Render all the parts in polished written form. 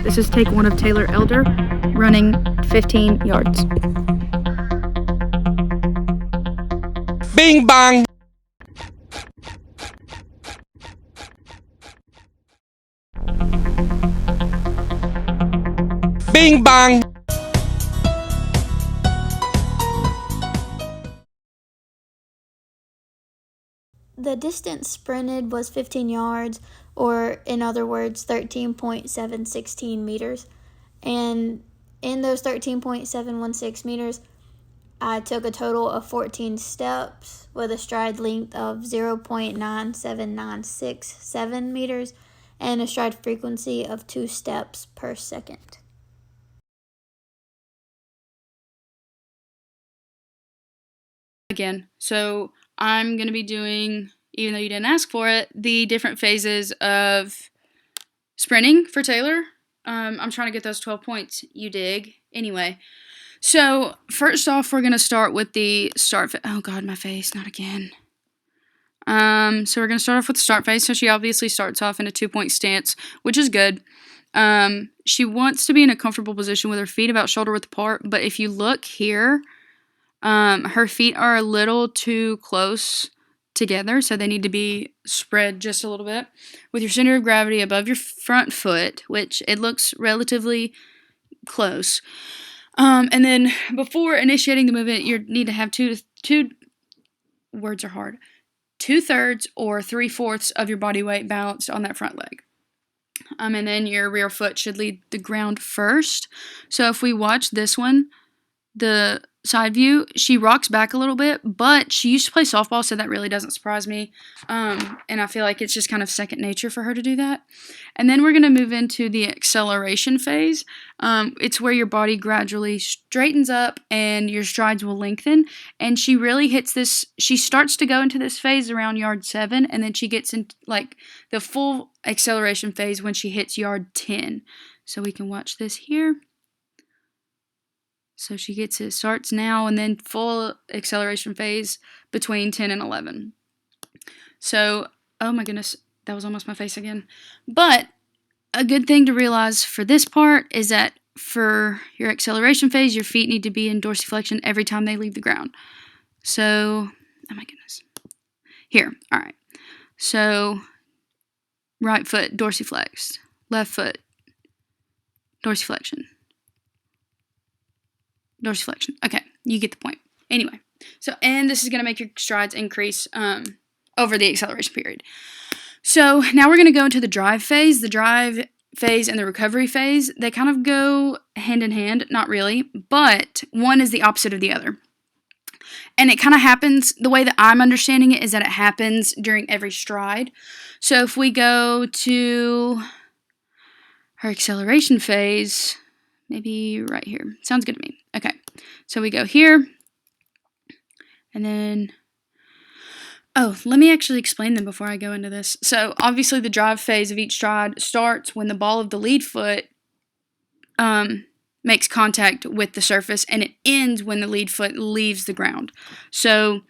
This is take one of Taylor Elder, running 15 yards. Bing bang! Bing bang! The distance sprinted was 15 yards, or in other words, 13.716 meters. And in those 13.716 meters, I took a total of 14 steps with a stride length of 0.97967 meters and a stride frequency of 2 steps per second. Again, so I'm going to be doing, even though you didn't ask for it, the different phases of sprinting for Taylor. I'm trying to get those 12 points, you dig. Anyway, so first off, we're going to start with the start phase. Oh God, my face, not again. So we're going to start off with the start phase. So she obviously starts off in a 2-point stance, which is good. She wants to be in a comfortable position with her feet about shoulder width apart, but if you look here, her feet are a little too close together, so they need to be spread just a little bit. With your center of gravity above your front foot, which it looks relatively close. And then before initiating the movement, you need to have two words are hard. 2/3 or 3/4 of your body weight balanced on that front leg. And then your rear foot should lead the ground first. So if we watch this one, the side view, she rocks back a little bit, but she used to play softball, so that really doesn't surprise me. And I feel like it's just kind of second nature for her to do that. And then we're going to move into the acceleration phase. It's where your body gradually straightens up and your strides will lengthen. And she really hits this, she starts to go into this phase around yard 7, and then she gets into like the full acceleration phase when she hits yard 10. So we can watch this here. So she gets it, starts now, and then full acceleration phase between 10 and 11. So, oh my goodness, that was almost my face again. But a good thing to realize for this part is that for your acceleration phase, your feet need to be in dorsiflexion every time they leave the ground. So, oh my goodness. Here, all right. So, right foot dorsiflexed, left foot dorsiflexion. Dorsiflexion. Okay, you get the point. Anyway, so, and this is going to make your strides increase over the acceleration period. So now we're going to go into the drive phase. The drive phase and the recovery phase, they kind of go hand in hand. Not really, but one is the opposite of the other. And it kind of happens, the way that I'm understanding it is that it happens during every stride. So if we go to her acceleration phase, maybe right here. Sounds good to me. Okay, so we go here, and then, oh, let me actually explain them before I go into this. So obviously the drive phase of each stride starts when the ball of the lead foot makes contact with the surface, and it ends when the lead foot leaves the ground. So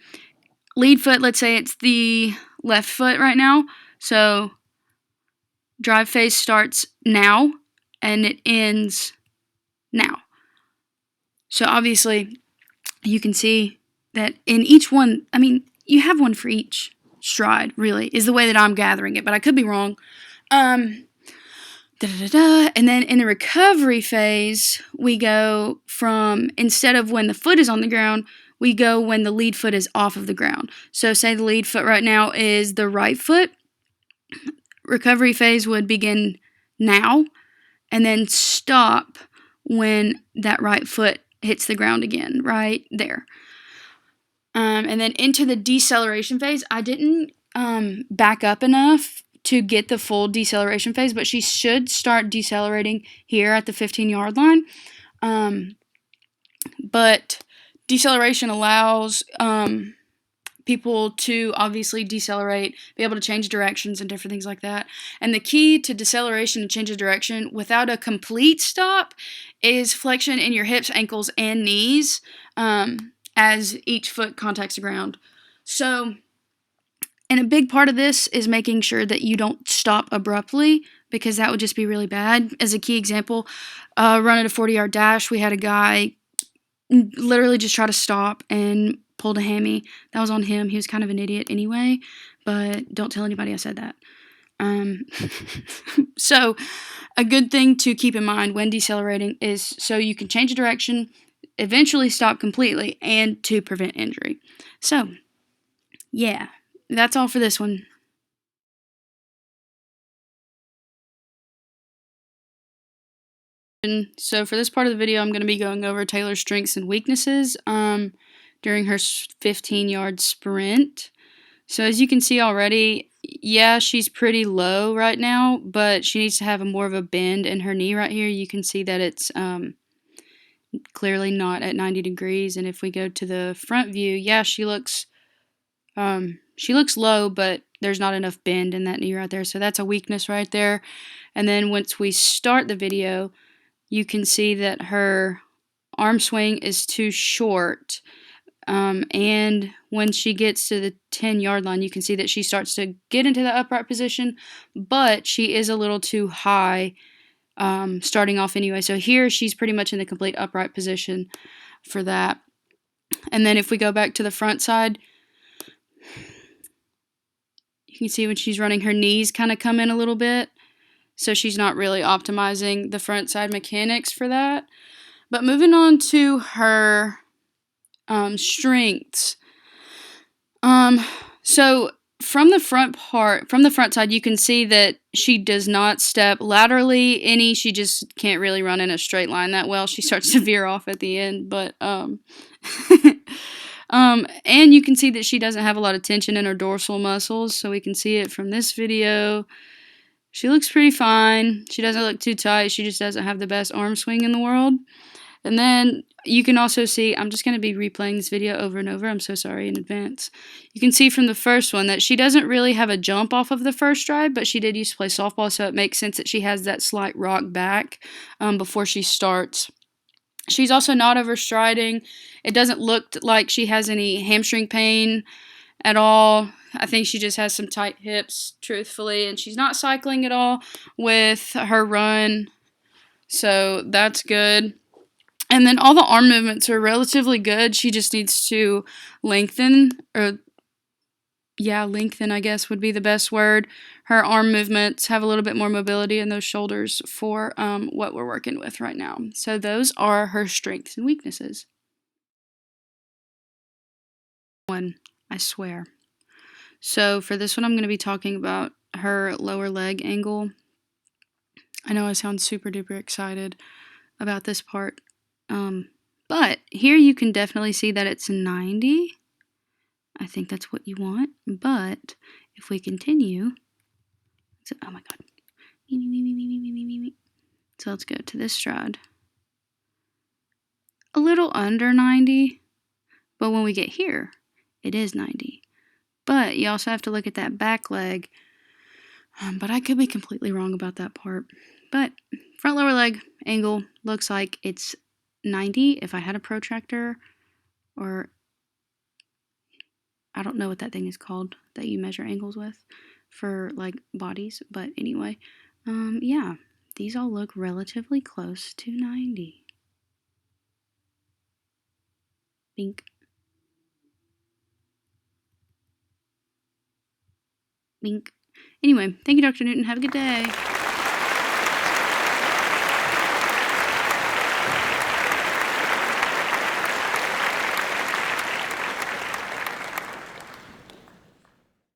lead foot, let's say it's the left foot right now. So drive phase starts now, and it ends now. So obviously, you can see that in each one, I mean, you have one for each stride, really, is the way that I'm gathering it, but I could be wrong. And then in the recovery phase, we go from, instead of when the foot is on the ground, we go when the lead foot is off of the ground. So say the lead foot right now is the right foot. Recovery phase would begin now and then stop when that right foot hits the ground again, right there. And then into the deceleration phase, I didn't back up enough to get the full deceleration phase, but she should start decelerating here at the 15-yard line. But deceleration allows people to obviously decelerate, be able to change directions and different things like that. And the key to deceleration and change of direction without a complete stop is flexion in your hips, ankles, and knees as each foot contacts the ground. So, and a big part of this is making sure that you don't stop abruptly because that would just be really bad. As a key example, running a 40-yard dash, we had a guy literally just try to stop and pulled a hammy. That was on him. He was kind of an idiot anyway, but don't tell anybody I said that. So a good thing to keep in mind when decelerating is so you can change the direction, eventually stop completely, and to prevent injury. So, yeah, that's all for this one. So for this part of the video, I'm going to be going over Taylor's strengths and weaknesses during her 15-yard sprint. So as you can see already, yeah, she's pretty low right now, but she needs to have more of a bend in her knee right here. You can see that it's clearly not at 90 degrees. And if we go to the front view, yeah, she looks low, but there's not enough bend in that knee right there. So that's a weakness right there. And then once we start the video, you can see that her arm swing is too short. And when she gets to the 10-yard line, you can see that she starts to get into the upright position, but she is a little too high starting off anyway. So here she's pretty much in the complete upright position for that. And then if we go back to the front side, you can see when she's running, her knees kind of come in a little bit. So she's not really optimizing the front side mechanics for that. But moving on to her strengths. So from the front side, you can see that she does not step laterally any. She just can't really run in a straight line that well. She starts to veer off at the end, but and you can see that she doesn't have a lot of tension in her dorsal muscles. So we can see it from this video. She looks pretty fine. She doesn't look too tight. She just doesn't have the best arm swing in the world. And then you can also see, I'm just going to be replaying this video over and over. I'm so sorry in advance. You can see from the first one that she doesn't really have a jump off of the first stride, but she did used to play softball, so it makes sense that she has that slight rock back before she starts. She's also not overstriding. It doesn't look like she has any hamstring pain at all. I think she just has some tight hips, truthfully, and she's not cycling at all with her run, so that's good. And then all the arm movements are relatively good. She just needs to lengthen, lengthen, I guess would be the best word. Her arm movements have a little bit more mobility in those shoulders for what we're working with right now. So those are her strengths and weaknesses. One, I swear. So for this one, I'm going to be talking about her lower leg angle. I know I sound super duper excited about this part. But here you can definitely see that it's 90. I think that's what you want. But if we continue, oh my god. So let's go to this stride. A little under 90, but when we get here, it is 90. But you also have to look at that back leg. But I could be completely wrong about that part. But front lower leg angle looks like it's 90 if I had a protractor, or I don't know what that thing is called that you measure angles with for like bodies, but anyway, yeah, these all look relatively close to 90. Bink. Bink. Anyway, thank you, Dr. Newton. Have a good day.